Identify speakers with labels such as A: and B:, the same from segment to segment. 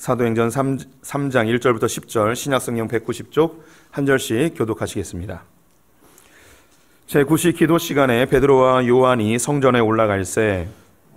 A: 사도행전 3장 1절부터 10절 신약성경 190쪽 한 절씩 교독하시겠습니다. 제9시 기도 시간에 베드로와 요한이 성전에 올라갈새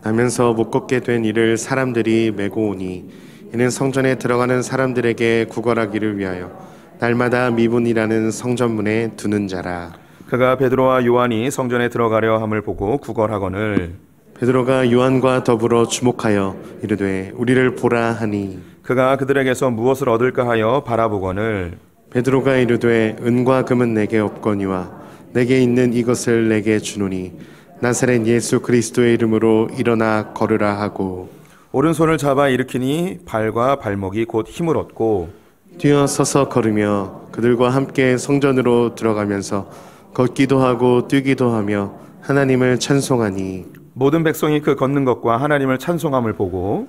B: 나면서 못 걷게 된 이를 사람들이 메고 오니 이는 성전에 들어가는 사람들에게 구걸하기를 위하여 날마다 미문이라는 성전문에 두는 자라.
A: 그가 베드로와 요한이 성전에 들어가려 함을 보고 구걸하거늘
B: 베드로가 요한과 더불어 주목하여 이르되 우리를 보라 하니
A: 그가 그들에게서 무엇을 얻을까 하여 바라보거늘
B: 베드로가 이르되 은과 금은 내게 없거니와 내게 있는 이것을 내게 주노니 나사렛 예수 그리스도의 이름으로 일어나 걸으라 하고
A: 오른손을 잡아 일으키니 발과 발목이 곧 힘을 얻고
B: 뛰어 서서 걸으며 그들과 함께 성전으로 들어가면서 걷기도 하고 뛰기도 하며 하나님을 찬송하니
A: 모든 백성이 그 걷는 것과 하나님을 찬송함을 보고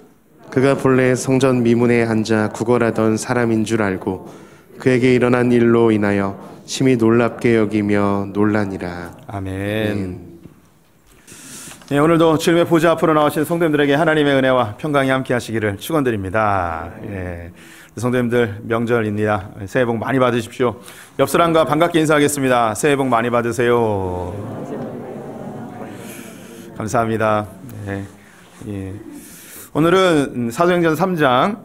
B: 그가 본래 성전 미문에 앉아 구걸하던 사람인 줄 알고 그에게 일어난 일로 인하여 심히 놀랍게 여기며 놀라니라.
A: 아멘. 네, 오늘도 주님의 보좌 앞으로 나오신 성도님들에게 하나님의 은혜와 평강이 함께 하시기를 축원드립니다. 예. 성도님들 명절입니다. 새해 복 많이 받으십시오. 옆 사람과 반갑게 인사하겠습니다. 새해 복 많이 받으세요. 감사합니다. 네. 예. 오늘은 사도행전 3장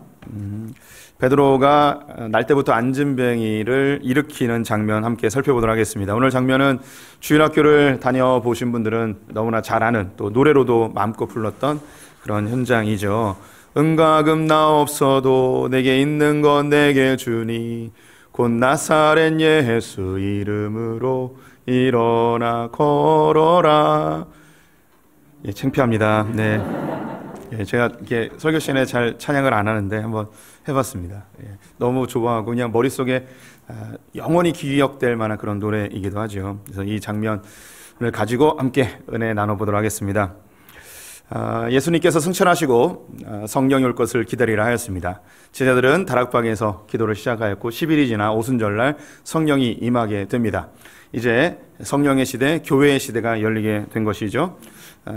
A: 베드로가 날 때부터 안진뱅이를 일으키는 장면 함께 살펴보도록 하겠습니다. 오늘 장면은 주일학교를 다녀보신 분들은 너무나 잘 아는, 또 노래로도 마음껏 불렀던 그런 현장이죠. 은과 금 나 없어도 내게 있는 건 내게 주니 곧 나사렛 예수 이름으로 일어나 걸어라. 예, 창피합니다. 네. 예, 제가 이렇게 설교 시간에 잘 찬양을 안 하는데 한번 해봤습니다. 예, 너무 좋아하고 그냥 머릿속에 영원히 기억될 만한 그런 노래이기도 하죠. 그래서 이 장면을 가지고 함께 은혜 나눠보도록 하겠습니다. 예수님께서 승천하시고 성령이 올 것을 기다리라 하였습니다. 제자들은 다락방에서 기도를 시작하였고 10일이 지나 오순절날 성령이 임하게 됩니다. 이제 성령의 시대, 교회의 시대가 열리게 된 것이죠.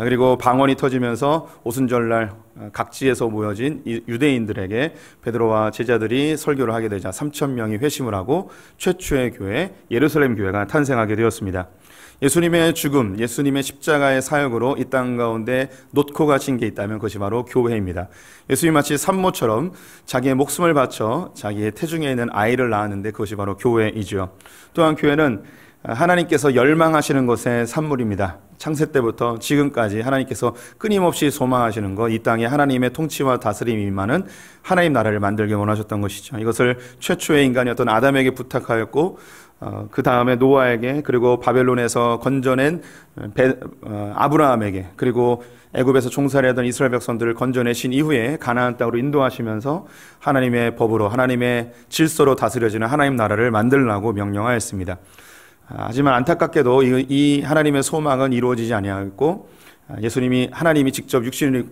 A: 그리고 방언이 터지면서 오순절날 각지에서 모여진 유대인들에게 베드로와 제자들이 설교를 하게 되자 3,000명이 회심을 하고 최초의 교회, 예루살렘 교회가 탄생하게 되었습니다. 예수님의 죽음, 예수님의 십자가의 사역으로 이 땅 가운데 놓고 가신 게 있다면 그것이 바로 교회입니다. 예수님 마치 산모처럼 자기의 목숨을 바쳐 자기의 태중에 있는 아이를 낳았는데 그것이 바로 교회이죠. 또한 교회는 하나님께서 열망하시는 것의 산물입니다. 창세 때부터 지금까지 하나님께서 끊임없이 소망하시는 것, 이 땅에 하나님의 통치와 다스림이 임하는 하나님 나라를 만들기 원하셨던 것이죠. 이것을 최초의 인간이었던 아담에게 부탁하였고 그 다음에 노아에게, 그리고 바벨론에서 건져낸 아브라함에게, 그리고 애굽에서 종살이하던 이스라엘 백성들을 건져내신 이후에 가나안 땅으로 인도하시면서 하나님의 법으로, 하나님의 질서로 다스려지는 하나님 나라를 만들라고 명령하였습니다. 하지만 안타깝게도 이 하나님의 소망은 이루어지지 아니하였고 예수님이, 하나님이 직접 육신을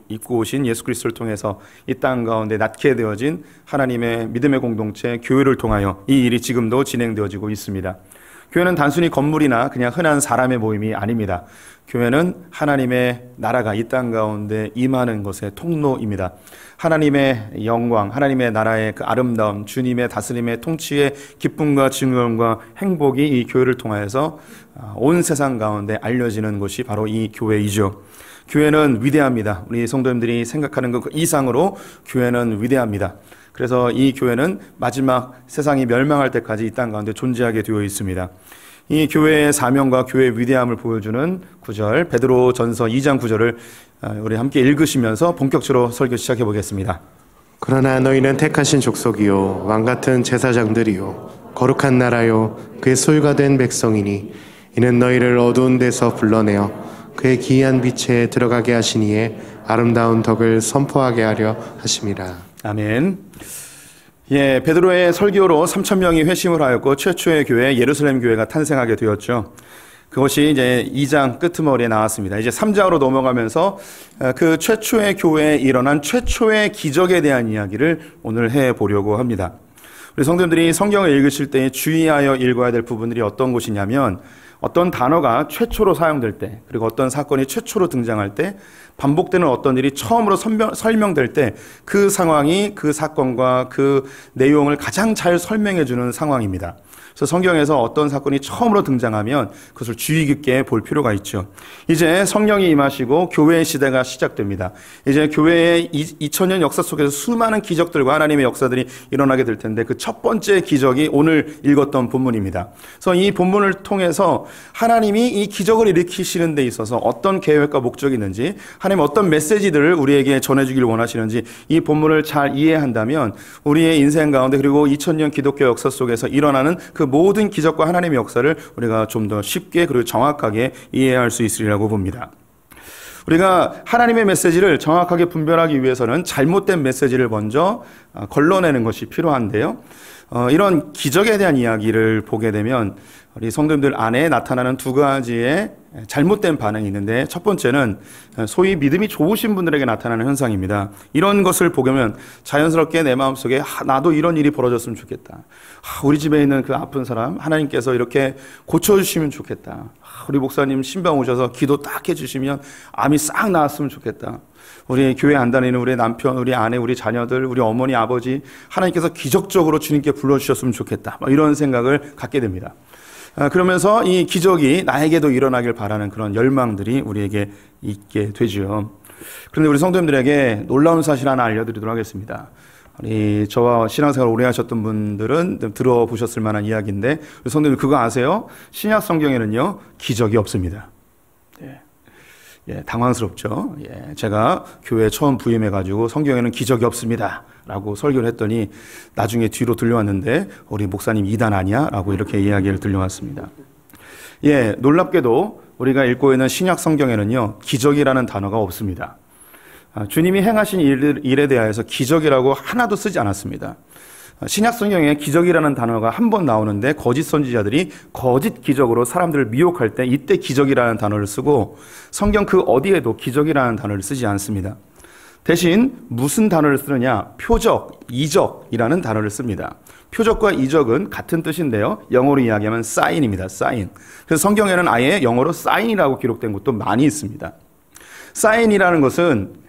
A: 입고 오신 예수 그리스도를 통해서 이 땅 가운데 낳게 되어진 하나님의 믿음의 공동체 교회를 통하여 이 일이 지금도 진행되어지고 있습니다. 교회는 단순히 건물이나 그냥 흔한 사람의 모임이 아닙니다. 교회는 하나님의 나라가 이 땅 가운데 임하는 것의 통로입니다. 하나님의 영광, 하나님의 나라의 그 아름다움, 주님의 다스림의 통치의 기쁨과 증언과 행복이 이 교회를 통하여서 온 세상 가운데 알려지는 것이 바로 이 교회이죠. 교회는 위대합니다. 우리 성도님들이 생각하는 것 이상으로 교회는 위대합니다. 그래서 이 교회는 마지막 세상이 멸망할 때까지 이 땅 가운데 존재하게 되어 있습니다. 이 교회의 사명과 교회의 위대함을 보여주는 구절, 베드로 전서 2장 9절을 우리 함께 읽으시면서 본격적으로 설교 시작해 보겠습니다.
B: 그러나 너희는 택하신 족속이요 왕같은 제사장들이요 거룩한 나라요 그의 소유가 된 백성이니 이는 너희를 어두운 데서 불러내어 그의 기이한 빛에 들어가게 하시니에 아름다운 덕을 선포하게 하려 하심이라. 아멘.
A: 예, 베드로의 설교로 3,000명이 회심을 하였고 최초의 교회, 예루살렘 교회가 탄생하게 되었죠. 그것이 이제 2장 끄트머리에 나왔습니다. 이제 3장으로 넘어가면서 그 최초의 교회에 일어난 최초의 기적에 대한 이야기를 오늘 해보려고 합니다. 우리 성도님들이 성경을 읽으실 때 주의하여 읽어야 될 부분들이 어떤 것이냐면, 어떤 단어가 최초로 사용될 때, 그리고 어떤 사건이 최초로 등장할 때, 반복되는 어떤 일이 처음으로 설명될 때 그 상황이 그 사건과 그 내용을 가장 잘 설명해 주는 상황입니다. 그래서 성경에서 어떤 사건이 처음으로 등장하면 그것을 주의 깊게 볼 필요가 있죠. 이제 성령이 임하시고 교회의 시대가 시작됩니다. 이제 교회의 2000년 역사 속에서 수많은 기적들과 하나님의 역사들이 일어나게 될 텐데 그 첫 번째 기적이 오늘 읽었던 본문입니다. 그래서 이 본문을 통해서 하나님이 이 기적을 일으키시는 데 있어서 어떤 계획과 목적이 있는지, 하나님 어떤 메시지들을 우리에게 전해주길 원하시는지 이 본문을 잘 이해한다면 우리의 인생 가운데, 그리고 2000년 기독교 역사 속에서 일어나는 그 모든 기적과 하나님의 역사를 우리가 좀 더 쉽게 그리고 정확하게 이해할 수 있으리라고 봅니다. 우리가 하나님의 메시지를 정확하게 분별하기 위해서는 잘못된 메시지를 먼저 걸러내는 것이 필요한데요. 이런 기적에 대한 이야기를 보게 되면 우리 성도님들 안에 나타나는 두 가지의 잘못된 반응이 있는데, 첫 번째는 소위 믿음이 좋으신 분들에게 나타나는 현상입니다. 이런 것을 보면 자연스럽게 내 마음속에 나도 이런 일이 벌어졌으면 좋겠다. 우리 집에 있는 그 아픈 사람 하나님께서 이렇게 고쳐주시면 좋겠다. 우리 목사님 신방 오셔서 기도 딱 해주시면 암이 싹 나았으면 좋겠다. 우리 교회 안 다니는 우리 남편, 우리 아내, 우리 자녀들, 우리 어머니, 아버지 하나님께서 기적적으로 주님께 불러주셨으면 좋겠다. 이런 생각을 갖게 됩니다. 그러면서 이 기적이 나에게도 일어나길 바라는 그런 열망들이 우리에게 있게 되죠. 그런데 우리 성도님들에게 놀라운 사실 하나 알려드리도록 하겠습니다. 저와 신앙생활 오래 하셨던 분들은 들어보셨을 만한 이야기인데, 우리 성도님 그거 아세요? 신약 성경에는요 기적이 없습니다. 당황스럽죠. 제가 교회에 처음 부임해가지고 성경에는 기적이 없습니다 라고 설교를 했더니 나중에 뒤로 들려왔는데 우리 목사님 이단 아니야? 라고 이렇게 이야기를 들려왔습니다. 놀랍게도 우리가 읽고 있는 신약 성경에는요 기적이라는 단어가 없습니다. 주님이 행하신 일에 대하여서 기적이라고 하나도 쓰지 않았습니다. 신약 성경에 기적이라는 단어가 한 번 나오는데 거짓 선지자들이 거짓 기적으로 사람들을 미혹할 때 이때 기적이라는 단어를 쓰고, 성경 그 어디에도 기적이라는 단어를 쓰지 않습니다. 대신 무슨 단어를 쓰느냐? 표적, 이적이라는 단어를 씁니다. 표적과 이적은 같은 뜻인데요, 영어로 이야기하면 사인입니다. 사인. 그래서 성경에는 아예 영어로 사인이라고 기록된 것도 많이 있습니다. 사인이라는 것은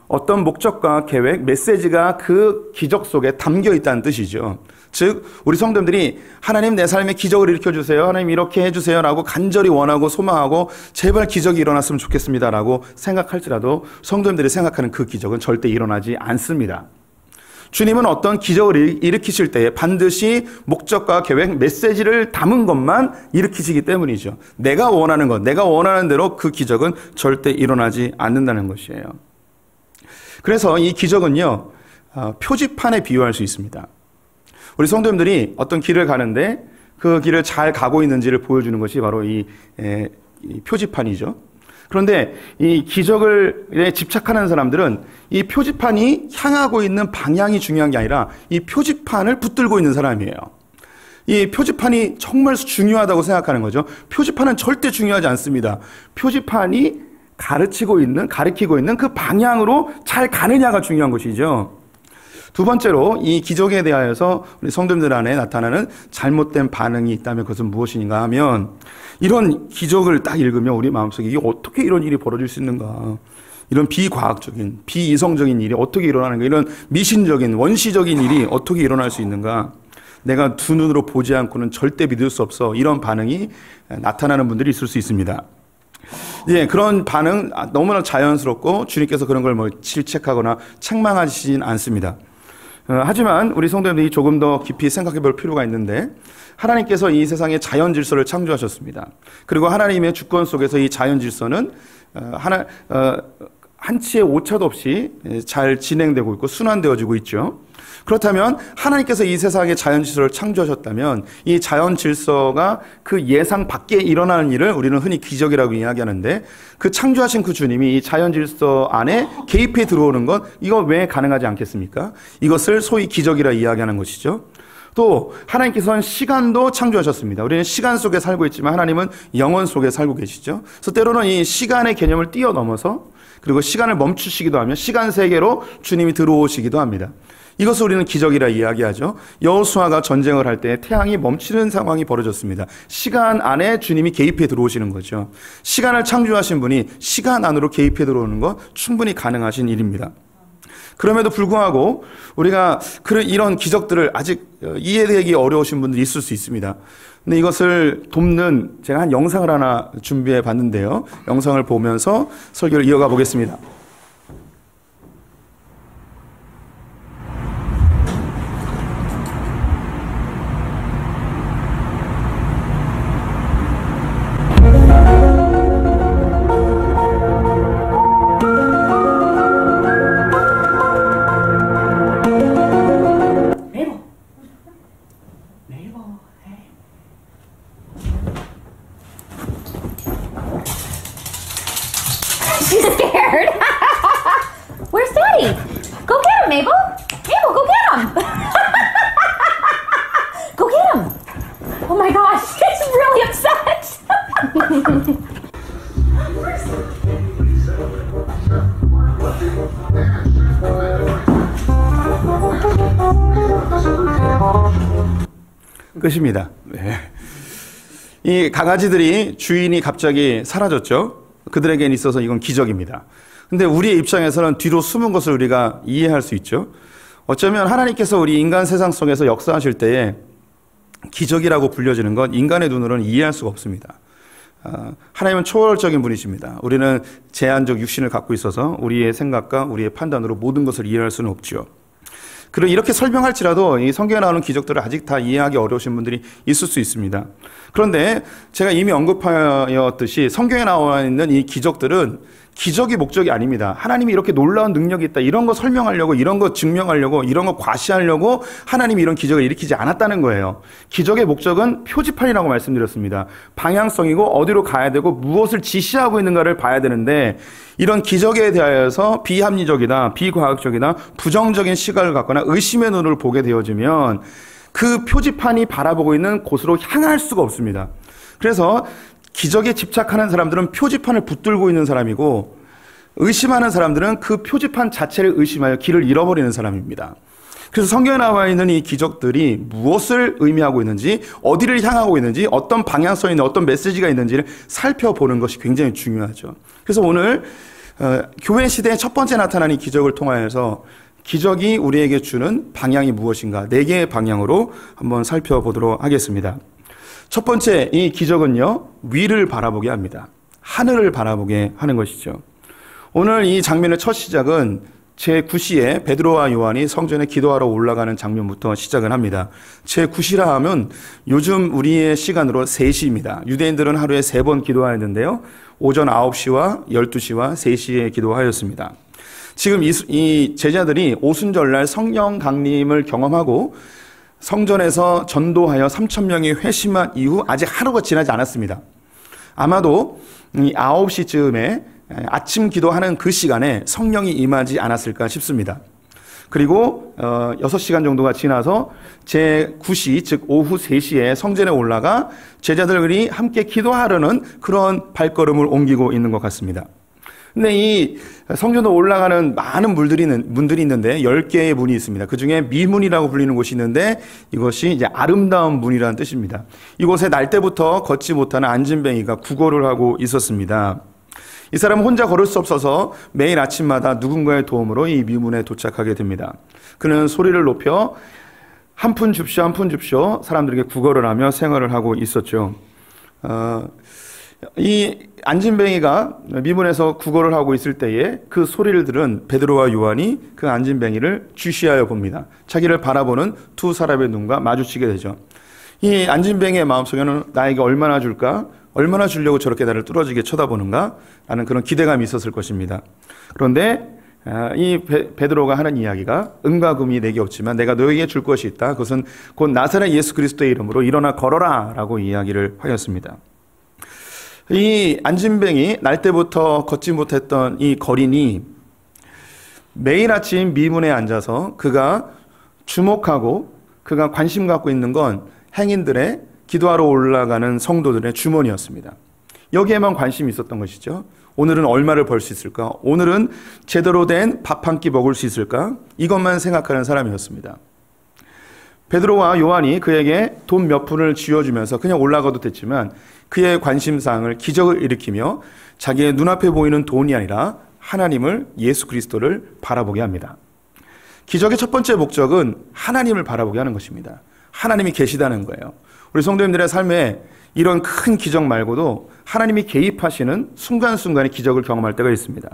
A: 어떤 목적과 계획, 메시지가 그 기적 속에 담겨 있다는 뜻이죠. 즉 우리 성도들이 하나님 내 삶에 기적을 일으켜주세요, 하나님 이렇게 해주세요 라고 간절히 원하고 소망하고 제발 기적이 일어났으면 좋겠습니다 라고 생각할지라도 성도들이 생각하는 그 기적은 절대 일어나지 않습니다. 주님은 어떤 기적을 일으키실 때에 반드시 목적과 계획, 메시지를 담은 것만 일으키시기 때문이죠. 내가 원하는 것, 내가 원하는 대로 그 기적은 절대 일어나지 않는다는 것이에요. 그래서 이 기적은요 표지판에 비유할 수 있습니다. 우리 성도님들이 어떤 길을 가는데 그 길을 잘 가고 있는지를 보여주는 것이 바로 이 표지판이죠. 그런데 이 기적에 집착하는 사람들은 이 표지판이 향하고 있는 방향이 중요한 게 아니라 이 표지판을 붙들고 있는 사람이에요. 이 표지판이 정말 중요하다고 생각하는 거죠. 표지판은 절대 중요하지 않습니다. 표지판이 가리키고 있는 그 방향으로 잘 가느냐가 중요한 것이죠. 두 번째로 이 기적에 대하여서 우리 성도님들 안에 나타나는 잘못된 반응이 있다면 그것은 무엇인가 하면, 이런 기적을 딱 읽으면 우리 마음속에 이게 어떻게 이런 일이 벌어질 수 있는가, 이런 비과학적인, 비이성적인 일이 어떻게 일어나는가, 이런 미신적인, 원시적인 일이 어떻게 일어날 수 있는가, 내가 두 눈으로 보지 않고는 절대 믿을 수 없어, 이런 반응이 나타나는 분들이 있을 수 있습니다. 그런 반응 너무나 자연스럽고 주님께서 그런 걸 질책하거나 책망하시진 않습니다. 하지만 우리 성도님들이 조금 더 깊이 생각해 볼 필요가 있는데, 하나님께서 이 세상의 자연 질서를 창조하셨습니다. 그리고 하나님의 주권 속에서 이 자연 질서는 한치의 오차도 없이 잘 진행되고 있고 순환되어지고 있죠. 그렇다면 하나님께서 이 세상의 자연 질서를 창조하셨다면 이 자연 질서가 그 예상 밖에 일어나는 일을 우리는 흔히 기적이라고 이야기하는데, 그 창조하신 그 주님이 이 자연 질서 안에 개입해 들어오는 것, 이거 왜 가능하지 않겠습니까? 이것을 소위 기적이라 이야기하는 것이죠. 또 하나님께서는 시간도 창조하셨습니다. 우리는 시간 속에 살고 있지만 하나님은 영원 속에 살고 계시죠. 그래서 때로는 이 시간의 개념을 뛰어넘어서 그리고 시간을 멈추시기도 하며 시간 세계로 주님이 들어오시기도 합니다. 이것을 우리는 기적이라 이야기하죠. 여호수아가 전쟁을 할 때 태양이 멈추는 상황이 벌어졌습니다. 시간 안에 주님이 개입해 들어오시는 거죠. 시간을 창조하신 분이 시간 안으로 개입해 들어오는 것 충분히 가능하신 일입니다. 그럼에도 불구하고 우리가 이런 기적들을 아직 이해되기 어려우신 분들이 있을 수 있습니다. 근데 이것을 돕는 제가 한 영상을 하나 준비해 봤는데요. 영상을 보면서 설교를 이어가 보겠습니다.
C: She's scared. Where's Daddy? Go get him, Mabel. Mabel, go get him. Go get him. Oh my gosh, she's really upset.
A: 끝입니다. 네. 이 강아지들이 주인이 갑자기 사라졌죠. 그들에겐 있어서 이건 기적입니다. 근데 우리의 입장에서는 뒤로 숨은 것을 우리가 이해할 수 있죠. 어쩌면 하나님께서 우리 인간 세상 속에서 역사하실 때에 기적이라고 불려지는 건 인간의 눈으로는 이해할 수가 없습니다. 하나님은 초월적인 분이십니다. 우리는 제한적 육신을 갖고 있어서 우리의 생각과 우리의 판단으로 모든 것을 이해할 수는 없죠. 그리고 이렇게 설명할지라도 이 성경에 나오는 기적들을 아직 다 이해하기 어려우신 분들이 있을 수 있습니다. 그런데 제가 이미 언급하였듯이 성경에 나와 있는 이 기적들은 기적이 목적이 아닙니다. 하나님이 이렇게 놀라운 능력이 있다. 이런 거 설명하려고, 이런 거 증명하려고, 이런 거 과시하려고 하나님이 이런 기적을 일으키지 않았다는 거예요. 기적의 목적은 표지판이라고 말씀드렸습니다. 방향성이고 어디로 가야 되고 무엇을 지시하고 있는가를 봐야 되는데 이런 기적에 대하여서 비합리적이다, 비과학적이다, 부정적인 시각을 갖거나 의심의 눈으로 보게 되어지면 그 표지판이 바라보고 있는 곳으로 향할 수가 없습니다. 그래서 기적에 집착하는 사람들은 표지판을 붙들고 있는 사람이고 의심하는 사람들은 그 표지판 자체를 의심하여 길을 잃어버리는 사람입니다. 그래서 성경에 나와 있는 이 기적들이 무엇을 의미하고 있는지, 어디를 향하고 있는지, 어떤 방향성이 있는 어떤 메시지가 있는지를 살펴보는 것이 굉장히 중요하죠. 그래서 오늘 교회 시대의 첫 번째 나타난 이 기적을 통하여서 기적이 우리에게 주는 방향이 무엇인가 4개의 방향으로 한번 살펴보도록 하겠습니다. 첫 번째 이 기적은요, 위를 바라보게 합니다. 하늘을 바라보게 하는 것이죠. 오늘 이 장면의 첫 시작은 제9시에 베드로와 요한이 성전에 기도하러 올라가는 장면부터 시작을 합니다. 제9시라 하면 요즘 우리의 시간으로 3시입니다. 유대인들은 하루에 3번 기도하였는데요. 오전 9시와 12시와 3시에 기도하였습니다. 지금 이 제자들이 오순절날 성령 강림을 경험하고 성전에서 전도하여 3,000명이 회심한 이후 아직 하루가 지나지 않았습니다. 아마도 9시쯤에 아침 기도하는 그 시간에 성령이 임하지 않았을까 싶습니다. 그리고 6시간 정도가 지나서 제9시 즉 오후 3시에 성전에 올라가 제자들이 함께 기도하려는 그런 발걸음을 옮기고 있는 것 같습니다. 근데 이 성전으로 올라가는 많은 문들이 있는데 10개의 문이 있습니다. 그 중에 미문이라고 불리는 곳이 있는데 이것이 이제 아름다운 문이라는 뜻입니다. 이곳에 날 때부터 걷지 못하는 안진뱅이가 구걸을 하고 있었습니다. 이 사람은 혼자 걸을 수 없어서 매일 아침마다 누군가의 도움으로 이 미문에 도착하게 됩니다. 그는 소리를 높여 한 푼 줍쇼, 한 푼 줍쇼 사람들에게 구걸을 하며 생활을 하고 있었죠. 이 안진뱅이가 미문에서 구걸을 하고 있을 때에 그 소리를 들은 베드로와 요한이 그 안진뱅이를 주시하여 봅니다. 자기를 바라보는 두 사람의 눈과 마주치게 되죠. 이 안진뱅이의 마음속에는 나에게 얼마나 줄까? 얼마나 주려고 저렇게 나를 뚫어지게 쳐다보는가? 라는 그런 기대감이 있었을 것입니다. 그런데 이 베드로가 하는 이야기가 은과 금이 내게 없지만 내가 너에게 줄 것이 있다. 그것은 곧 나사렛 예수 그리스도의 이름으로 일어나 걸어라 라고 이야기를 하였습니다. 이 안진뱅이 날 때부터 걷지 못했던 이 거린이 매일 아침 미문에 앉아서 그가 주목하고 그가 관심 갖고 있는 건 행인들의 기도하러 올라가는 성도들의 주머니였습니다. 여기에만 관심이 있었던 것이죠. 오늘은 얼마를 벌 수 있을까? 오늘은 제대로 된 밥 한 끼 먹을 수 있을까? 이것만 생각하는 사람이었습니다. 베드로와 요한이 그에게 돈 몇 푼을 쥐어주면서 그냥 올라가도 됐지만 그의 관심사항을 기적을 일으키며 자기의 눈앞에 보이는 돈이 아니라 하나님을, 예수 그리스도를 바라보게 합니다. 기적의 첫 번째 목적은 하나님을 바라보게 하는 것입니다. 하나님이 계시다는 거예요. 우리 성도님들의 삶에 이런 큰 기적 말고도 하나님이 개입하시는 순간순간의 기적을 경험할 때가 있습니다.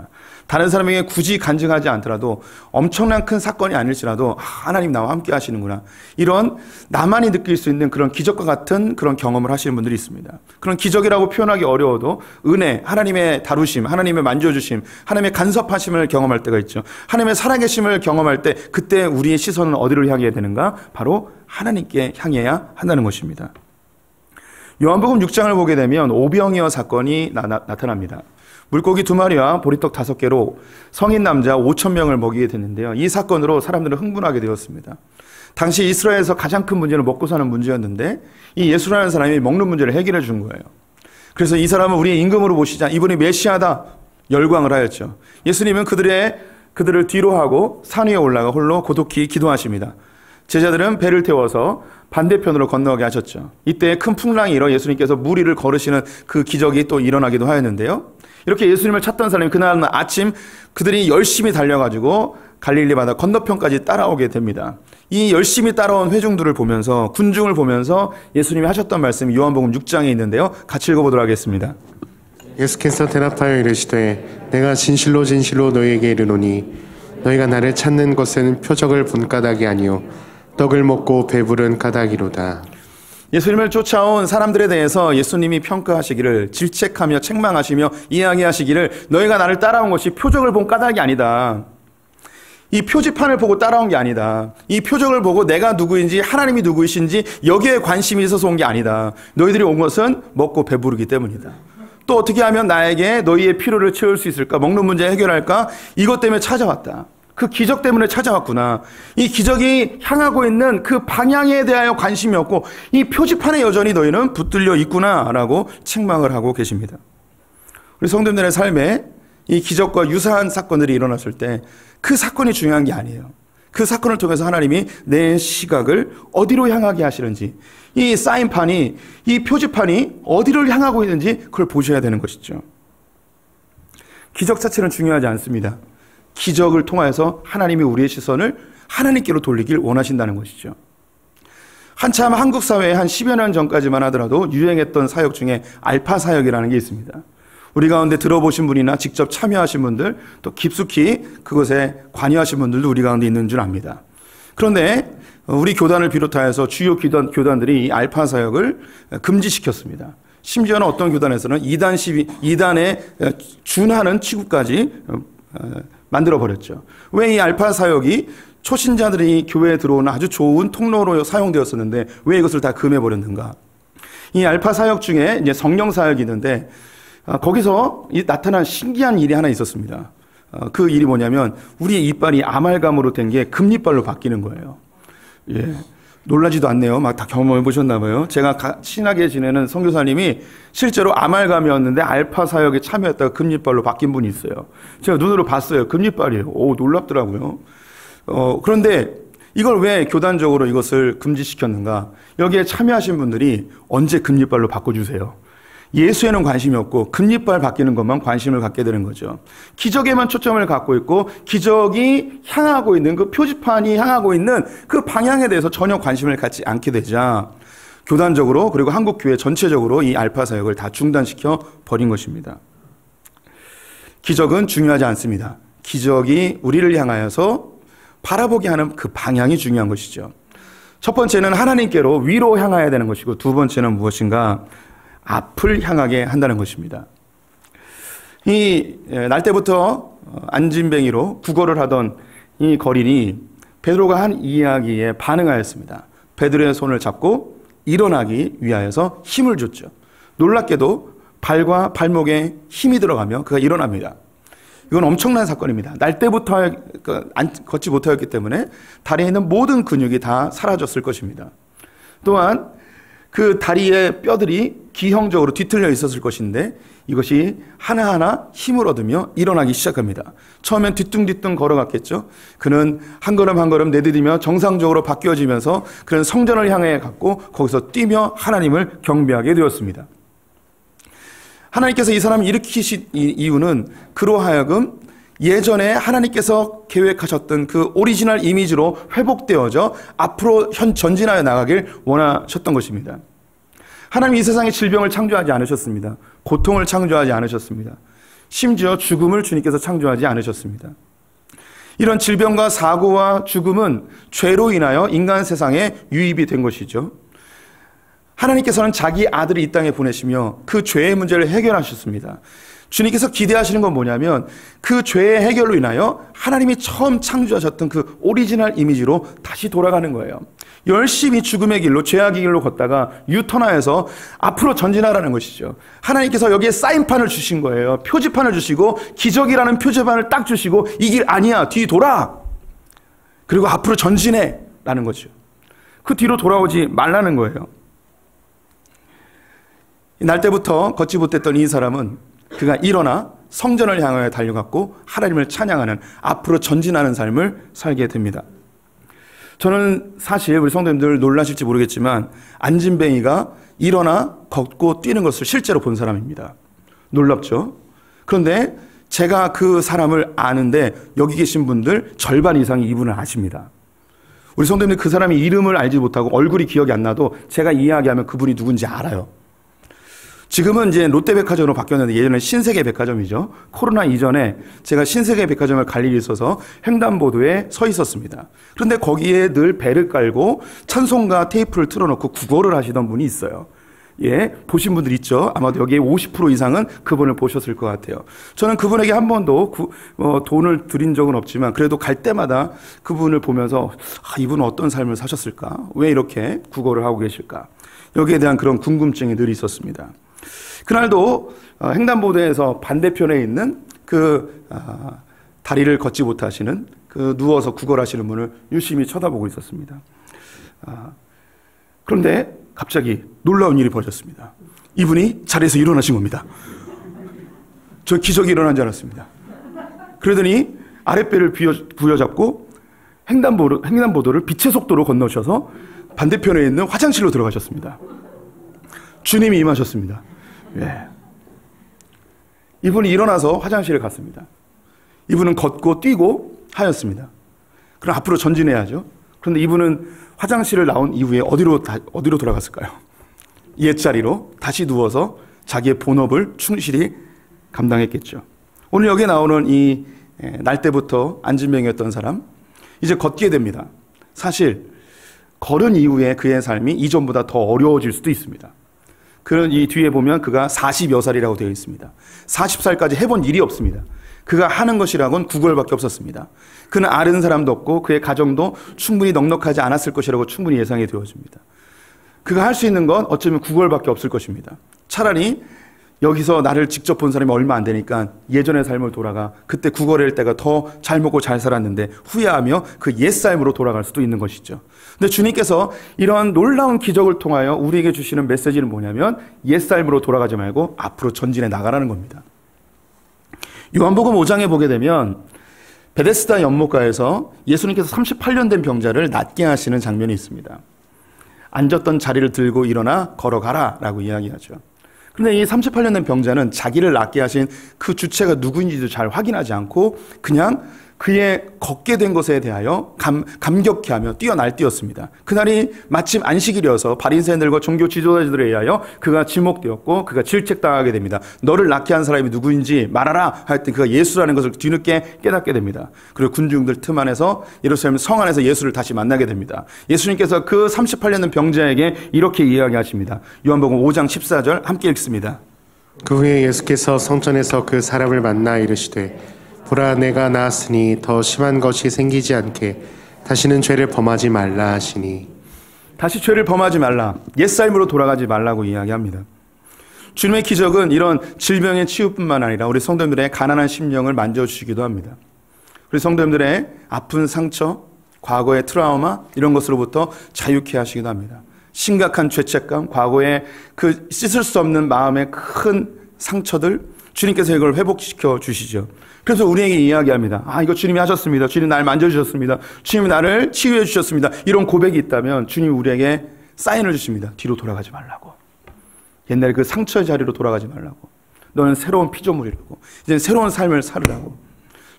A: 다른 사람에게 굳이 간증하지 않더라도 엄청난 큰 사건이 아닐지라도 하나님 나와 함께 하시는구나. 이런 나만이 느낄 수 있는 그런 기적과 같은 그런 경험을 하시는 분들이 있습니다. 그런 기적이라고 표현하기 어려워도 은혜, 하나님의 다루심, 하나님의 만져주심, 하나님의 간섭하심을 경험할 때가 있죠. 하나님의 살아계심을 경험할 때 그때 우리의 시선은 어디로 향해야 되는가? 바로 하나님께 향해야 한다는 것입니다. 요한복음 6장을 보게 되면 오병이어 사건이 나타납니다. 물고기 2마리와 보리떡 5개로 성인 남자 5,000명을 먹이게 됐는데요. 이 사건으로 사람들은 흥분하게 되었습니다. 당시 이스라엘에서 가장 큰 문제는 먹고 사는 문제였는데 이 예수라는 사람이 먹는 문제를 해결해 준 거예요. 그래서 이 사람은 우리의 임금으로 모시자. 이분이 메시아다. 열광을 하였죠. 예수님은 그들을 뒤로 하고 산 위에 올라가 홀로 고독히 기도하십니다. 제자들은 배를 태워서 반대편으로 건너게 하셨죠. 이때 큰 풍랑이 일어 예수님께서 물 위를 걸으시는 그 기적이 또 일어나기도 하였는데요. 이렇게 예수님을 찾던 사람이 그날 아침 그들이 열심히 달려가지고 갈릴리 바다 건너편까지 따라오게 됩니다. 이 열심히 따라온 회중들을 보면서, 군중을 보면서 예수님이 하셨던 말씀이 요한복음 6장에 있는데요. 같이 읽어보도록 하겠습니다.
B: 예수께서 대답하여 이르시되 내가 진실로 진실로 너희에게 이르노니 너희가 나를 찾는 것은 표적을 본 까닭이 아니요 떡을 먹고 배부른 까닭이로다.
A: 예수님을 쫓아온 사람들에 대해서 예수님이 평가하시기를, 질책하며 책망하시며 이야기하시기를, 너희가 나를 따라온 것이 표적을 본 까닭이 아니다. 이 표지판을 보고 따라온 게 아니다. 이 표적을 보고 내가 누구인지, 하나님이 누구이신지 여기에 관심이 있어서 온 게 아니다. 너희들이 온 것은 먹고 배부르기 때문이다. 또 어떻게 하면 나에게 너희의 필요를 채울 수 있을까? 먹는 문제 해결할까? 이것 때문에 찾아왔다. 그 기적 때문에 찾아왔구나. 이 기적이 향하고 있는 그 방향에 대하여 관심이 없고 이 표지판에 여전히 너희는 붙들려 있구나라고 책망을 하고 계십니다. 우리 성도님들의 삶에 이 기적과 유사한 사건들이 일어났을 때 그 사건이 중요한 게 아니에요. 그 사건을 통해서 하나님이 내 시각을 어디로 향하게 하시는지, 이 사인판이, 이 표지판이 어디를 향하고 있는지 그걸 보셔야 되는 것이죠. 기적 자체는 중요하지 않습니다. 기적을 통해서 하나님이 우리의 시선을 하나님께로 돌리길 원하신다는 것이죠. 한참 한국 사회에 한 10여 년 전까지만 하더라도 유행했던 사역 중에 알파 사역이라는 게 있습니다. 우리 가운데 들어보신 분이나 직접 참여하신 분들, 또 깊숙이 그것에 관여하신 분들도 우리 가운데 있는 줄 압니다. 그런데 우리 교단을 비롯하여서 주요 교단들이 이 알파 사역을 금지시켰습니다. 심지어는 어떤 교단에서는 2단에 준하는 취급까지 만들어버렸죠. 왜 이 알파 사역이 초신자들이 교회에 들어오는 아주 좋은 통로로 사용되었었는데 왜 이것을 다 금해버렸는가? 이 알파 사역 중에 이제 성령 사역이 있는데 거기서 나타난 신기한 일이 하나 있었습니다. 그 일이 뭐냐면 우리의 이빨이 아말감으로 된 게 금리빨로 바뀌는 거예요. 예. 놀라지도 않네요. 막 다 경험해 보셨나 봐요. 제가 친하게 지내는 선교사님이 실제로 아말감이었는데 알파 사역에 참여했다가 금리빨로 바뀐 분이 있어요. 제가 눈으로 봤어요. 금리빨이에요. 오, 놀랍더라고요. 그런데 이걸 왜 교단적으로 이것을 금지시켰는가? 여기에 참여하신 분들이 언제 금리빨로 바꿔주세요. 예수에는 관심이 없고 금리빨 바뀌는 것만 관심을 갖게 되는 거죠. 기적에만 초점을 갖고 있고 기적이 향하고 있는 그 표지판이 향하고 있는 그 방향에 대해서 전혀 관심을 갖지 않게 되자 교단적으로 그리고 한국 교회 전체적으로 이 알파 사역을 다 중단시켜 버린 것입니다. 기적은 중요하지 않습니다. 기적이 우리를 향하여서 바라보게 하는 그 방향이 중요한 것이죠. 첫 번째는 하나님께로 위로 향해야 되는 것이고 두 번째는 무엇인가? 앞을 향하게 한다는 것입니다. 날 때부터 안진뱅이로 구걸을 하던 이 거린이 베드로가 한 이야기에 반응하였습니다. 베드로의 손을 잡고 일어나기 위하여서 힘을 줬죠. 놀랍게도 발과 발목에 힘이 들어가며 그가 일어납니다. 이건 엄청난 사건입니다. 날 때부터 걷지 못하였기 때문에 다리에 있는 모든 근육이 다 사라졌을 것입니다. 또한 그 다리의 뼈들이 기형적으로 뒤틀려 있었을 것인데 이것이 하나하나 힘을 얻으며 일어나기 시작합니다. 처음엔 뒤뚱뒤뚱 걸어갔겠죠. 그는 한 걸음 한 걸음 내디디며 정상적으로 바뀌어지면서 그는 성전을 향해 갔고 거기서 뛰며 하나님을 경배하게 되었습니다. 하나님께서 이 사람을 일으키신 이유는 그로 하여금 예전에 하나님께서 계획하셨던 그 오리지널 이미지로 회복되어져 앞으로 전진하여 나가길 원하셨던 것입니다. 하나님이 이 세상에 질병을 창조하지 않으셨습니다. 고통을 창조하지 않으셨습니다. 심지어 죽음을 주님께서 창조하지 않으셨습니다. 이런 질병과 사고와 죽음은 죄로 인하여 인간 세상에 유입이 된 것이죠. 하나님께서는 자기 아들을 이 땅에 보내시며 그 죄의 문제를 해결하셨습니다. 주님께서 기대하시는 건 뭐냐면 그 죄의 해결로 인하여 하나님이 처음 창조하셨던 그 오리지널 이미지로 다시 돌아가는 거예요. 열심히 죽음의 길로 죄악의 길로 걷다가 유턴하여서 앞으로 전진하라는 것이죠. 하나님께서 여기에 사인판을 주신 거예요. 표지판을 주시고 기적이라는 표지판을 딱 주시고 이 길 아니야, 뒤 돌아. 그리고 앞으로 전진해 라는 거죠. 그 뒤로 돌아오지 말라는 거예요. 날 때부터 걷지 못했던 이 사람은 그가 일어나 성전을 향하여 달려갔고 하나님을 찬양하는 앞으로 전진하는 삶을 살게 됩니다. 저는 사실 우리 성도님들 놀라실지 모르겠지만 안진뱅이가 일어나 걷고 뛰는 것을 실제로 본 사람입니다. 놀랍죠? 그런데 제가 그 사람을 아는데 여기 계신 분들 절반 이상이 이분을 아십니다. 우리 성도님들 그 사람의 이름을 알지 못하고 얼굴이 기억이 안 나도 제가 이야기하면 그분이 누군지 알아요. 지금은 이제 롯데백화점으로 바뀌었는데 예전에 신세계백화점이죠. 코로나 이전에 제가 신세계백화점을 갈 일이 있어서 횡단보도에 서 있었습니다. 그런데 거기에 늘 배를 깔고 찬송가 테이프를 틀어놓고 구걸을 하시던 분이 있어요. 예, 보신 분들 있죠? 아마도 여기에 50% 이상은 그분을 보셨을 것 같아요. 저는 그분에게 한 번도 돈을 드린 적은 없지만 그래도 갈 때마다 그분을 보면서 이분은 어떤 삶을 사셨을까? 왜 이렇게 구걸을 하고 계실까? 여기에 대한 그런 궁금증이 늘 있었습니다. 그날도 횡단보도에서 반대편에 있는 다리를 걷지 못하시는 누워서 구걸하시는 분을 유심히 쳐다보고 있었습니다. 그런데 갑자기 놀라운 일이 벌어졌습니다. 이분이 자리에서 일어나신 겁니다. 저 기적이 일어난 줄 알았습니다. 그러더니 아랫배를 부여잡고 횡단보도를 빛의 속도로 건너셔서 반대편에 있는 화장실로 들어가셨습니다. 주님이 임하셨습니다. 예. 이분이 일어나서 화장실에 갔습니다. 이분은 걷고 뛰고 하였습니다. 그럼 앞으로 전진해야죠. 그런데 이분은 화장실을 나온 이후에 어디로 돌아갔을까요? 옛자리로 다시 누워서 자기의 본업을 충실히 감당했겠죠. 오늘 여기에 나오는 이 날 때부터 안진병이었던 사람, 이제 걷게 됩니다. 사실 걸은 이후에 그의 삶이 이전보다 더 어려워질 수도 있습니다. 그런 이 뒤에 보면 그가 40여 살이라고 되어 있습니다. 40살까지 해본 일이 없습니다. 그가 하는 것이라고는 구걸밖에 없었습니다. 그는 아는 사람도 없고 그의 가정도 충분히 넉넉하지 않았을 것이라고 충분히 예상이 되어집니다. 그가 할 수 있는 건 어쩌면 구걸밖에 없을 것입니다. 차라리 여기서 나를 직접 본 사람이 얼마 안 되니까 예전의 삶을 돌아가 그때 구걸할 때가 더 잘 먹고 잘 살았는데 후회하며 그 옛삶으로 돌아갈 수도 있는 것이죠. 근데 주님께서 이러한 놀라운 기적을 통하여 우리에게 주시는 메시지는 뭐냐면 옛삶으로 돌아가지 말고 앞으로 전진해 나가라는 겁니다. 요한복음 5장에 보게 되면 베데스다 연못가에서 예수님께서 38년 된 병자를 낫게 하시는 장면이 있습니다. 앉았던 자리를 들고 일어나 걸어가라 라고 이야기하죠. 그런데 이 38년 된 병자는 자기를 낫게 하신 그 주체가 누구인지도 잘 확인하지 않고 그냥 그의 걷게 된 것에 대하여 감격해하며 뛰었습니다. 그날이 마침 안식일이어서 바리새인들과 종교 지도자들에 의하여 그가 지목되었고 그가 질책당하게 됩니다. 너를 낫게 한 사람이 누구인지 말하라 하여튼 그가 예수라는 것을 뒤늦게 깨닫게 됩니다. 그리고 군중들 틈 안에서 예루살렘 성 안에서 예수를 다시 만나게 됩니다. 예수님께서 그 38년 된 병자에게 이렇게 이야기하십니다. 요한복음 5장 14절 함께 읽습니다.
B: 그 후에 예수께서 성전에서 그 사람을 만나 이르시되 보라 내가 나았으니 더 심한 것이 생기지 않게 다시는 죄를 범하지 말라 하시니.
A: 다시 죄를 범하지 말라, 옛삶으로 돌아가지 말라고 이야기합니다. 주님의 기적은 이런 질병의 치유뿐만 아니라 우리 성도님들의 가난한 심령을 만져주시기도 합니다. 우리 성도님들의 아픈 상처, 과거의 트라우마 이런 것으로부터 자유케 하시기도 합니다. 심각한 죄책감, 과거에 그 씻을 수 없는 마음의 큰 상처들, 주님께서 이걸 회복시켜 주시죠. 그래서 우리에게 이야기합니다. 이거 주님이 하셨습니다. 주님 날 만져주셨습니다. 주님이 나를 치유해 주셨습니다. 이런 고백이 있다면 주님이 우리에게 사인을 주십니다. 뒤로 돌아가지 말라고. 옛날에 그 상처의 자리로 돌아가지 말라고. 너는 새로운 피조물이라고. 이제 새로운 삶을 살으라고.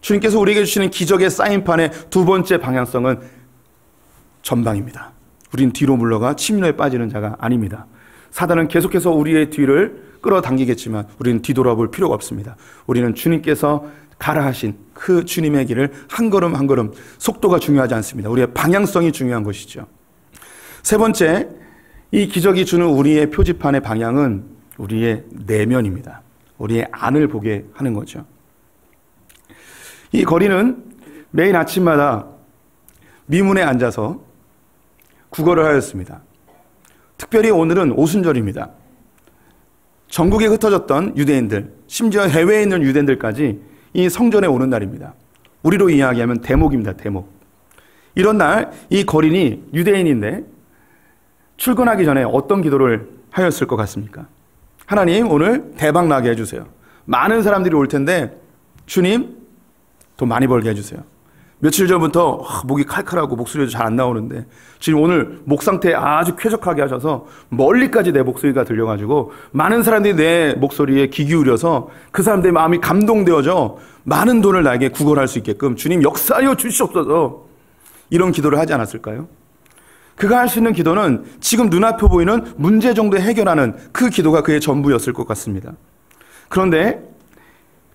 A: 주님께서 우리에게 주시는 기적의 사인판의 두 번째 방향성은 전방입니다. 우린 뒤로 물러가 침노에 빠지는 자가 아닙니다. 사단은 계속해서 우리의 뒤를 끌어당기겠지만 우리는 뒤돌아볼 필요가 없습니다. 우리는 주님께서 가라 하신 그 주님의 길을 한 걸음 한 걸음, 속도가 중요하지 않습니다. 우리의 방향성이 중요한 것이죠. 세 번째, 이 기적이 주는 우리의 표지판의 방향은 우리의 내면입니다. 우리의 안을 보게 하는 거죠. 이 거리는 매일 아침마다 미문에 앉아서 구걸을 하였습니다. 특별히 오늘은 오순절입니다. 전국에 흩어졌던 유대인들, 심지어 해외에 있는 유대인들까지 이 성전에 오는 날입니다. 우리로 이야기하면 대목입니다. 대목. 이런 날 이 거린이 유대인인데 출근하기 전에 어떤 기도를 하였을 것 같습니까? 하나님, 오늘 대박 나게 해주세요. 많은 사람들이 올 텐데 주님, 돈 많이 벌게 해주세요. 며칠 전부터 목이 칼칼하고 목소리도 잘 안 나오는데 주님, 오늘 목 상태 아주 쾌적하게 하셔서 멀리까지 내 목소리가 들려가지고 많은 사람들이 내 목소리에 귀 기울여서 그 사람들의 마음이 감동되어져 많은 돈을 나에게 구걸할 수 있게끔 주님 역사하여 주시옵소서. 이런 기도를 하지 않았을까요? 그가 할 수 있는 기도는 지금 눈앞에 보이는 문제 정도 해결하는 그 기도가 그의 전부였을 것 같습니다. 그런데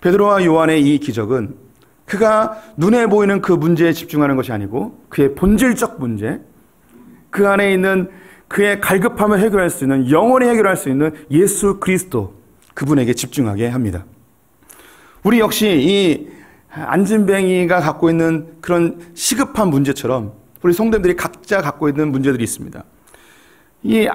A: 베드로와 요한의 이 기적은 그가 눈에 보이는 그 문제에 집중하는 것이 아니고 그의 본질적 문제, 그 안에 있는 그의 갈급함을 해결할 수 있는, 영원히 해결할 수 있는 예수 그리스도, 그분에게 집중하게 합니다. 우리 역시 이 안진뱅이가 갖고 있는 그런 시급한 문제처럼 우리 성도님들이 각자 갖고 있는 문제들이 있습니다. 이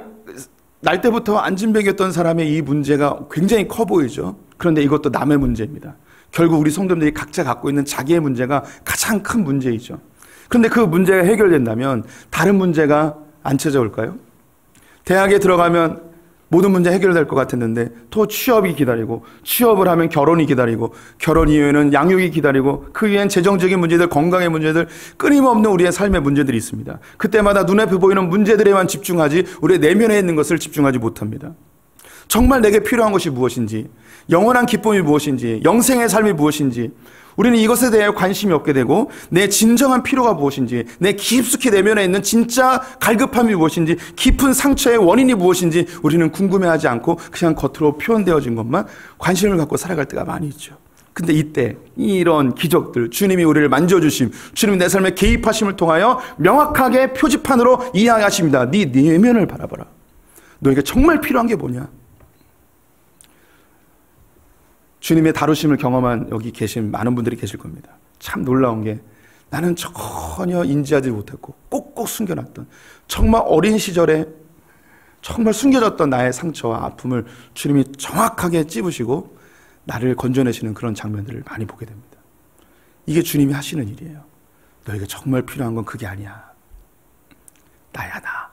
A: 날 때부터 안진뱅이였던 사람의 이 문제가 굉장히 커 보이죠. 그런데 이것도 남의 문제입니다. 결국 우리 성도님들이 각자 갖고 있는 자기의 문제가 가장 큰 문제이죠. 그런데 그 문제가 해결된다면 다른 문제가 안 찾아올까요? 대학에 들어가면 모든 문제 해결될 것 같았는데 또 취업이 기다리고, 취업을 하면 결혼이 기다리고, 결혼 이후에는 양육이 기다리고, 그 위엔 재정적인 문제들, 건강의 문제들, 끊임없는 우리의 삶의 문제들이 있습니다. 그때마다 눈앞에 보이는 문제들에만 집중하지 우리의 내면에 있는 것을 집중하지 못합니다. 정말 내게 필요한 것이 무엇인지, 영원한 기쁨이 무엇인지, 영생의 삶이 무엇인지, 우리는 이것에 대해 관심이 없게 되고 내 진정한 필요가 무엇인지, 내 깊숙이 내면에 있는 진짜 갈급함이 무엇인지, 깊은 상처의 원인이 무엇인지 우리는 궁금해하지 않고 그냥 겉으로 표현되어진 것만 관심을 갖고 살아갈 때가 많이 있죠. 근데 이때 이런 기적들, 주님이 우리를 만져주심, 주님이 내 삶에 개입하심을 통하여 명확하게 표지판으로 이야기하십니다. 네 내면을 바라봐라. 너에게 정말 필요한 게 뭐냐? 주님의 다루심을 경험한 여기 계신 많은 분들이 계실 겁니다. 참 놀라운 게, 나는 전혀 인지하지 못했고 꼭꼭 숨겨놨던, 정말 어린 시절에 정말 숨겨졌던 나의 상처와 아픔을 주님이 정확하게 찝으시고 나를 건져내시는 그런 장면들을 많이 보게 됩니다. 이게 주님이 하시는 일이에요. 너에게 정말 필요한 건 그게 아니야. 나야, 나.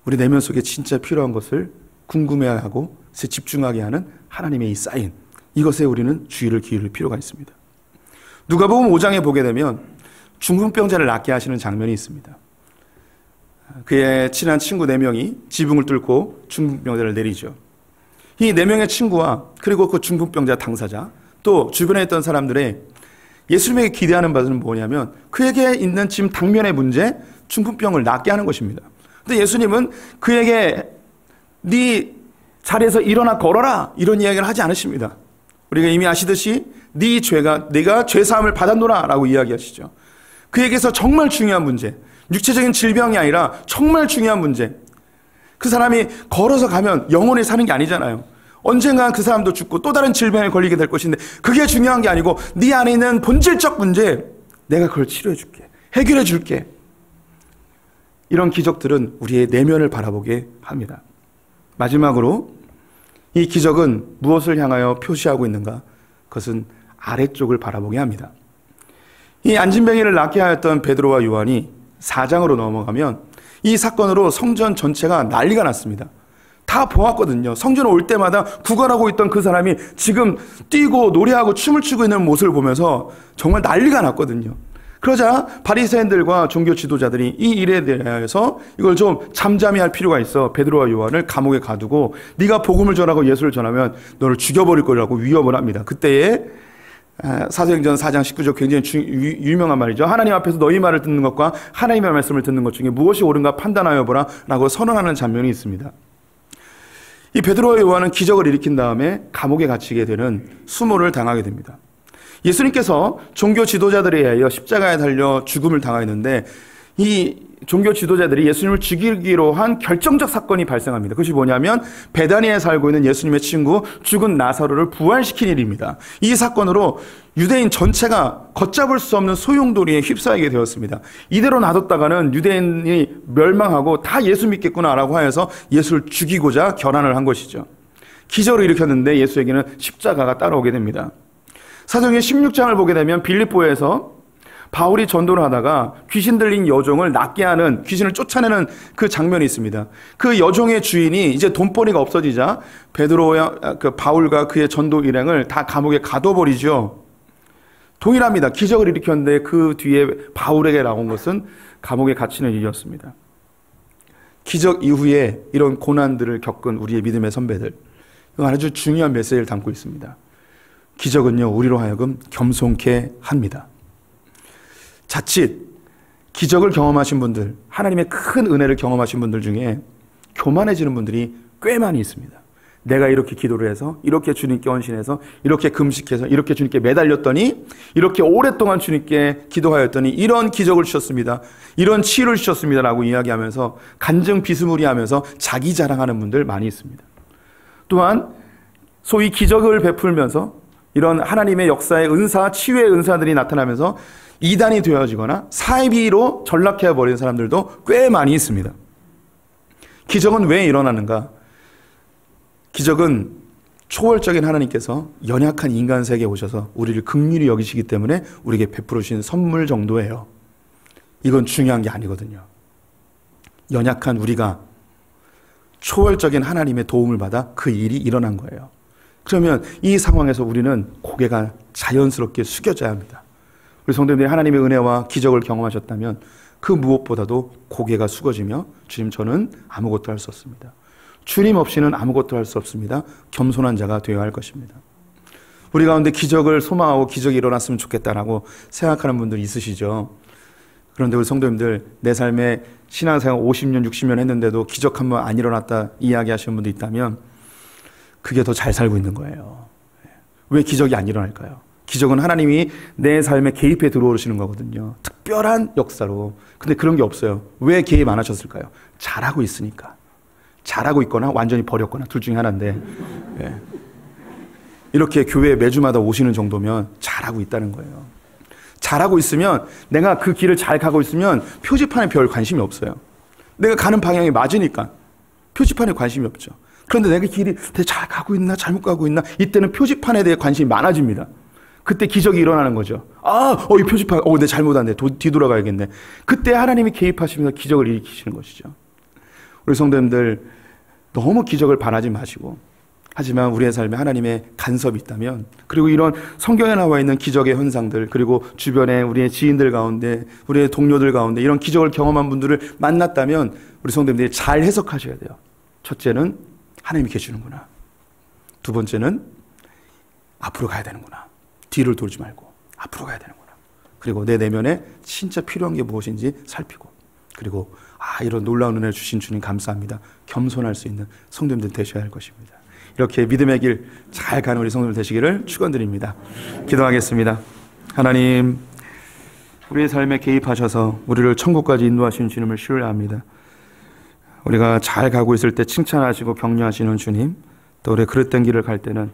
A: 우리 내면 속에 진짜 필요한 것을 궁금해하고 집중하게 하는 하나님의 이 사인, 이것에 우리는 주의를 기울일 필요가 있습니다. 누가복음 5장에 보게 되면 중풍병자를 낫게 하시는 장면이 있습니다. 그의 친한 친구 4명이 지붕을 뚫고 중풍병자를 내리죠. 이 4명의 친구와 그리고 그 중풍병자 당사자, 또 주변에 있던 사람들의 예수님에게 기대하는 바는 뭐냐면 그에게 있는 지금 당면의 문제, 중풍병을 낫게 하는 것입니다. 근데 예수님은 그에게 네 자리에서 일어나 걸어라, 이런 이야기를 하지 않으십니다. 우리가 이미 아시듯이 네 죄가, 네가 죄사함을 받았노라 라고 이야기하시죠. 그에게서 정말 중요한 문제, 육체적인 질병이 아니라 정말 중요한 문제, 그 사람이 걸어서 가면 영원히 사는 게 아니잖아요. 언젠간 그 사람도 죽고 또 다른 질병에 걸리게 될 것인데 그게 중요한 게 아니고 네 안에 있는 본질적 문제, 내가 그걸 치료해 줄게, 해결해 줄게. 이런 기적들은 우리의 내면을 바라보게 합니다. 마지막으로 이 기적은 무엇을 향하여 표시하고 있는가? 그것은 아래쪽을 바라보게 합니다. 이 안진뱅이를 낫게 하였던 베드로와 요한이 4장으로 넘어가면 이 사건으로 성전 전체가 난리가 났습니다. 다 보았거든요. 성전에 올 때마다 구걸하고 있던 그 사람이 지금 뛰고 노래하고 춤을 추고 있는 모습을 보면서 정말 난리가 났거든요. 그러자 바리새인들과 종교 지도자들이 이 일에 대해서 이걸 좀 잠잠히 할 필요가 있어 베드로와 요한을 감옥에 가두고 네가 복음을 전하고 예수를 전하면 너를 죽여버릴 거라고 위협을 합니다. 그때에 사도행전 4장 19절 굉장히 유명한 말이죠. 하나님 앞에서 너희 말을 듣는 것과 하나님의 말씀을 듣는 것 중에 무엇이 옳은가 판단하여 보라 라고 선언하는 장면이 있습니다. 이 베드로와 요한은 기적을 일으킨 다음에 감옥에 갇히게 되는 수모를 당하게 됩니다. 예수님께서 종교 지도자들에 의하여 십자가에 달려 죽음을 당하였는데 이 종교 지도자들이 예수님을 죽이기로 한 결정적 사건이 발생합니다. 그것이 뭐냐면 베다니에 살고 있는 예수님의 친구 죽은 나사로를 부활시킨 일입니다. 이 사건으로 유대인 전체가 걷잡을 수 없는 소용돌이에 휩싸이게 되었습니다. 이대로 놔뒀다가는 유대인이 멸망하고 다 예수 믿겠구나라고 하여서 예수를 죽이고자 결단을 한 것이죠. 기적을 일으켰는데 예수에게는 십자가가 따라오게 됩니다. 사도행전 16장을 보게 되면 빌립보에서 바울이 전도를 하다가 귀신 들린 여종을 낫게 하는, 귀신을 쫓아내는 그 장면이 있습니다. 그 여종의 주인이 이제 돈벌이가 없어지자 바울과 그의 전도 일행을 다 감옥에 가둬버리죠. 동일합니다. 기적을 일으켰는데 그 뒤에 바울에게 나온 것은 감옥에 갇히는 일이었습니다. 기적 이후에 이런 고난들을 겪은 우리의 믿음의 선배들, 이건 아주 중요한 메시지를 담고 있습니다. 기적은요, 우리로 하여금 겸손케 합니다. 자칫 기적을 경험하신 분들, 하나님의 큰 은혜를 경험하신 분들 중에 교만해지는 분들이 꽤 많이 있습니다. 내가 이렇게 기도를 해서, 이렇게 주님께 헌신해서, 이렇게 금식해서, 이렇게 주님께 매달렸더니, 이렇게 오랫동안 주님께 기도하였더니 이런 기적을 주셨습니다. 이런 치유를 주셨습니다. 라고 이야기하면서 간증 비스무리하면서 자기 자랑하는 분들 많이 있습니다. 또한 소위 기적을 베풀면서 이런 하나님의 역사의 은사, 치유의 은사들이 나타나면서 이단이 되어지거나 사이비로 전락해버린 사람들도 꽤 많이 있습니다. 기적은 왜 일어나는가? 기적은 초월적인 하나님께서 연약한 인간 세계에 오셔서 우리를 긍휼히 여기시기 때문에 우리에게 베풀어 주신 선물 정도예요. 이건 중요한 게 아니거든요. 연약한 우리가 초월적인 하나님의 도움을 받아 그 일이 일어난 거예요. 그러면 이 상황에서 우리는 고개가 자연스럽게 숙여져야 합니다. 우리 성도님들이 하나님의 은혜와 기적을 경험하셨다면 그 무엇보다도 고개가 숙어지며 주님, 저는 아무것도 할 수 없습니다. 주님 없이는 아무것도 할 수 없습니다. 겸손한 자가 되어야 할 것입니다. 우리 가운데 기적을 소망하고 기적이 일어났으면 좋겠다라고 생각하는 분들 있으시죠? 그런데 우리 성도님들, 내 삶에 신앙생활 50년, 60년 했는데도 기적 한 번 안 일어났다 이야기하시는 분도 있다면 그게 더 잘 살고 있는 거예요. 왜 기적이 안 일어날까요? 기적은 하나님이 내 삶에 개입해 들어오시는 거거든요. 특별한 역사로. 근데 그런 게 없어요. 왜 개입 안 하셨을까요? 잘하고 있으니까. 잘하고 있거나 완전히 버렸거나 둘 중에 하나인데, 예. 이렇게 교회에 매주마다 오시는 정도면 잘하고 있다는 거예요. 잘하고 있으면, 내가 그 길을 잘 가고 있으면 표지판에 별 관심이 없어요. 내가 가는 방향이 맞으니까 표지판에 관심이 없죠. 그런데 내가 길이 되게 잘 가고 있나 잘못 가고 있나, 이때는 표지판에 대해 관심이 많아집니다. 그때 기적이 일어나는 거죠. 이 표지판, 내 잘못한데 뒤돌아가야겠네. 그때 하나님이 개입하시면서 기적을 일으키시는 것이죠. 우리 성도님들, 너무 기적을 바라지 마시고, 하지만 우리의 삶에 하나님의 간섭이 있다면, 그리고 이런 성경에 나와 있는 기적의 현상들, 그리고 주변에 우리의 지인들 가운데, 우리의 동료들 가운데 이런 기적을 경험한 분들을 만났다면 우리 성도님들이 잘 해석하셔야 돼요. 첫째는 하나님이 계시는구나. 두 번째는 앞으로 가야 되는구나. 뒤를 돌지 말고 앞으로 가야 되는구나. 그리고 내 내면에 진짜 필요한 게 무엇인지 살피고, 그리고 이런 놀라운 은혜를 주신 주님 감사합니다. 겸손할 수 있는 성도님들 되셔야 할 것입니다. 이렇게 믿음의 길 잘 가는 우리 성도들 되시기를 축원드립니다. 기도하겠습니다. 하나님, 우리의 삶에 개입하셔서 우리를 천국까지 인도하시는 주님을 신뢰합니다. 우리가 잘 가고 있을 때 칭찬하시고 격려하시는 주님, 또 우리의 그릇된 길을 갈 때는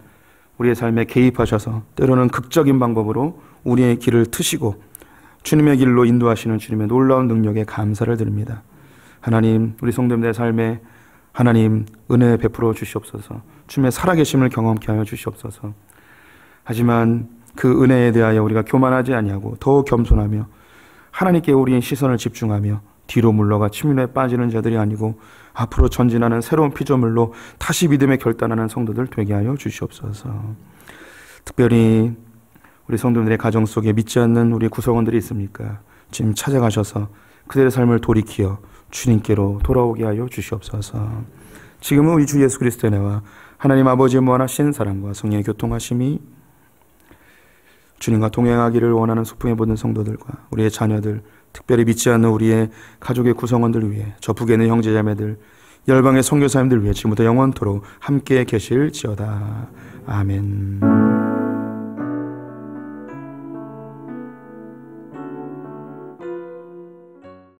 A: 우리의 삶에 개입하셔서 때로는 극적인 방법으로 우리의 길을 트시고 주님의 길로 인도하시는 주님의 놀라운 능력에 감사를 드립니다. 하나님, 우리 성도님들의 삶에 하나님 은혜 베풀어 주시옵소서. 주님의 살아계심을 경험케 하여 주시옵소서. 하지만 그 은혜에 대하여 우리가 교만하지 아니하고 더 겸손하며 하나님께 우리의 시선을 집중하며 뒤로 물러가 침륜에 빠지는 자들이 아니고 앞으로 전진하는 새로운 피조물로 다시 믿음에 결단하는 성도들 되게 하여 주시옵소서. 특별히 우리 성도들의 가정 속에 믿지 않는 우리 구성원들이 있습니까? 주님 찾아가셔서 그들의 삶을 돌이키어 주님께로 돌아오게 하여 주시옵소서. 지금은 우리 주 예수 그리스도의 은혜와 하나님 아버지의 무한하신 사랑과 성령의 교통하심이 주님과 동행하기를 원하는 소풍의 모든 성도들과 우리의 자녀들, 특별히 믿지 않는 우리의 가족의 구성원들 위해, 저 북에 있는 형제자매들, 열방의 선교사님들 위해 지금부터 영원토록 함께 계실지어다. 아멘.